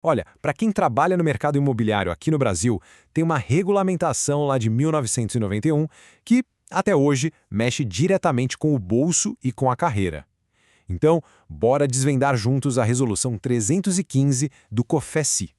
Olha, para quem trabalha no mercado imobiliário aqui no Brasil, tem uma regulamentação lá de 1991 que, até hoje, mexe diretamente com o bolso e com a carreira. Então, bora desvendar juntos a Resolução 315 do COFECI.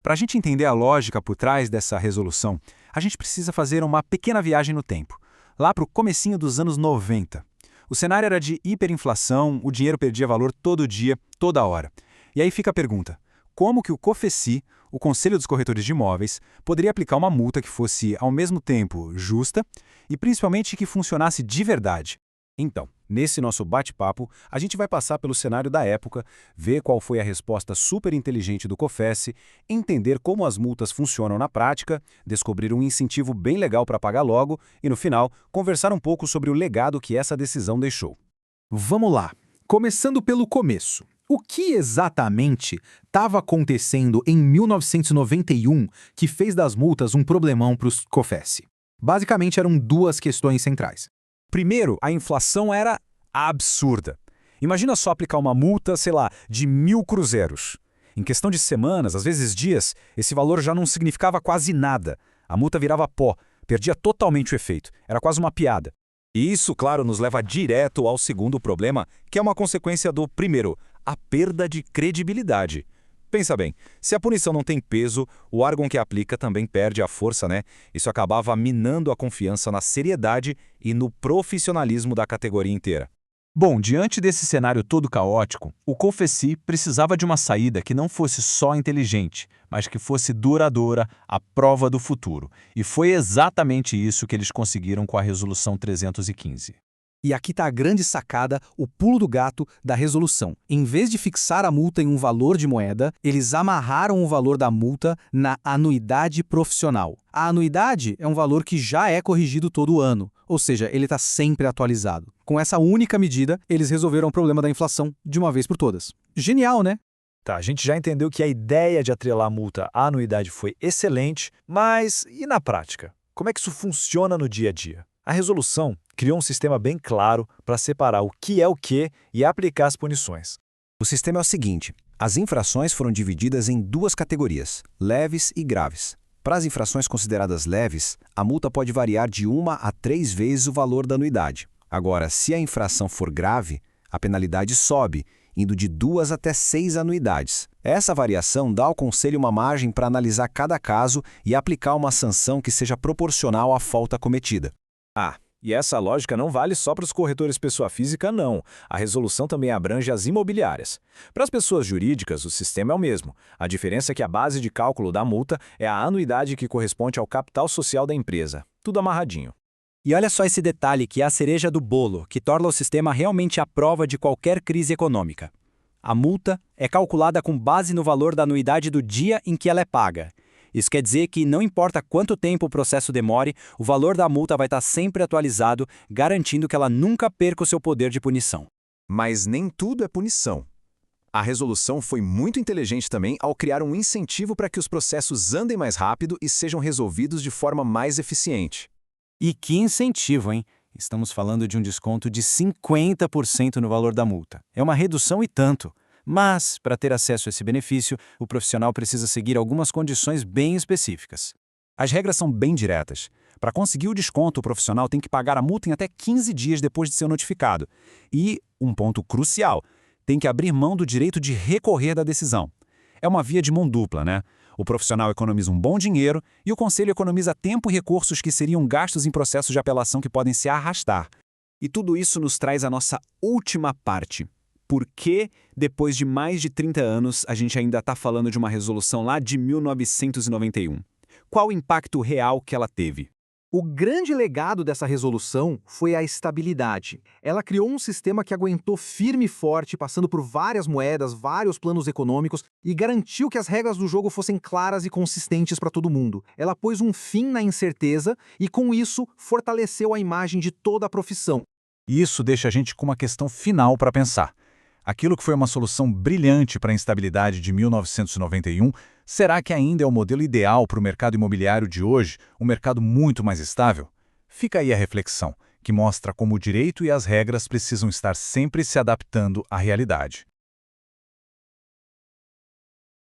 Para a gente entender a lógica por trás dessa resolução, a gente precisa fazer uma pequena viagem no tempo, lá para o comecinho dos anos 90. O cenário era de hiperinflação, o dinheiro perdia valor todo dia, toda hora. E aí fica a pergunta: como que o COFECI, o Conselho dos Corretores de Imóveis, poderia aplicar uma multa que fosse, ao mesmo tempo, justa e principalmente que funcionasse de verdade? Então, nesse nosso bate-papo, a gente vai passar pelo cenário da época, ver qual foi a resposta super inteligente do COFECI, entender como as multas funcionam na prática, descobrir um incentivo bem legal para pagar logo e, no final, conversar um pouco sobre o legado que essa decisão deixou. Vamos lá, começando pelo começo. O que exatamente estava acontecendo em 1991 que fez das multas um problemão para os COFECI? Basicamente, eram duas questões centrais. Primeiro, a inflação era absurda. Imagina só aplicar uma multa, sei lá, de 1.000 cruzeiros. Em questão de semanas, às vezes dias, esse valor já não significava quase nada. A multa virava pó, perdia totalmente o efeito. Era quase uma piada. E isso, claro, nos leva direto ao segundo problema, que é uma consequência do primeiro, a perda de credibilidade. Pensa bem, se a punição não tem peso, o órgão que aplica também perde a força, né? Isso acabava minando a confiança na seriedade e no profissionalismo da categoria inteira. Bom, diante desse cenário todo caótico, o COFECI precisava de uma saída que não fosse só inteligente, mas que fosse duradoura, à prova do futuro. E foi exatamente isso que eles conseguiram com a Resolução 315. E aqui está a grande sacada, o pulo do gato da resolução. Em vez de fixar a multa em um valor de moeda, eles amarraram o valor da multa na anuidade profissional. A anuidade é um valor que já é corrigido todo ano, ou seja, ele está sempre atualizado. Com essa única medida, eles resolveram o problema da inflação de uma vez por todas. Genial, né? Tá, a gente já entendeu que a ideia de atrelar a multa à anuidade foi excelente, mas e na prática? Como é que isso funciona no dia a dia? A resolução criou um sistema bem claro para separar o que é o que e aplicar as punições. O sistema é o seguinte: as infrações foram divididas em duas categorias, leves e graves. Para as infrações consideradas leves, a multa pode variar de 1 a 3 vezes o valor da anuidade. Agora, se a infração for grave, a penalidade sobe, indo de 2 até 6 anuidades. Essa variação dá ao Conselho uma margem para analisar cada caso e aplicar uma sanção que seja proporcional à falta cometida. E essa lógica não vale só para os corretores pessoa física, não. A resolução também abrange as imobiliárias. Para as pessoas jurídicas, o sistema é o mesmo. A diferença é que a base de cálculo da multa é a anuidade que corresponde ao capital social da empresa. Tudo amarradinho. E olha só esse detalhe que é a cereja do bolo, que torna o sistema realmente à prova de qualquer crise econômica. A multa é calculada com base no valor da anuidade do dia em que ela é paga. Isso quer dizer que não importa quanto tempo o processo demore, o valor da multa vai estar sempre atualizado, garantindo que ela nunca perca o seu poder de punição. Mas nem tudo é punição. A resolução foi muito inteligente também ao criar um incentivo para que os processos andem mais rápido e sejam resolvidos de forma mais eficiente. E que incentivo, hein? Estamos falando de um desconto de 50% no valor da multa. É uma redução e tanto. Mas, para ter acesso a esse benefício, o profissional precisa seguir algumas condições bem específicas. As regras são bem diretas. Para conseguir o desconto, o profissional tem que pagar a multa em até 15 dias depois de ser notificado. E, um ponto crucial, tem que abrir mão do direito de recorrer da decisão. É uma via de mão dupla, né? O profissional economiza um bom dinheiro e o conselho economiza tempo e recursos que seriam gastos em processos de apelação que podem se arrastar. E tudo isso nos traz a nossa última parte. Por que, depois de mais de 30 anos, a gente ainda está falando de uma resolução lá de 1991? Qual o impacto real que ela teve? O grande legado dessa resolução foi a estabilidade. Ela criou um sistema que aguentou firme e forte, passando por várias moedas, vários planos econômicos e garantiu que as regras do jogo fossem claras e consistentes para todo mundo. Ela pôs um fim na incerteza e, com isso, fortaleceu a imagem de toda a profissão. E isso deixa a gente com uma questão final para pensar. Aquilo que foi uma solução brilhante para a instabilidade de 1991, será que ainda é o modelo ideal para o mercado imobiliário de hoje, um mercado muito mais estável? Fica aí a reflexão, que mostra como o direito e as regras precisam estar sempre se adaptando à realidade.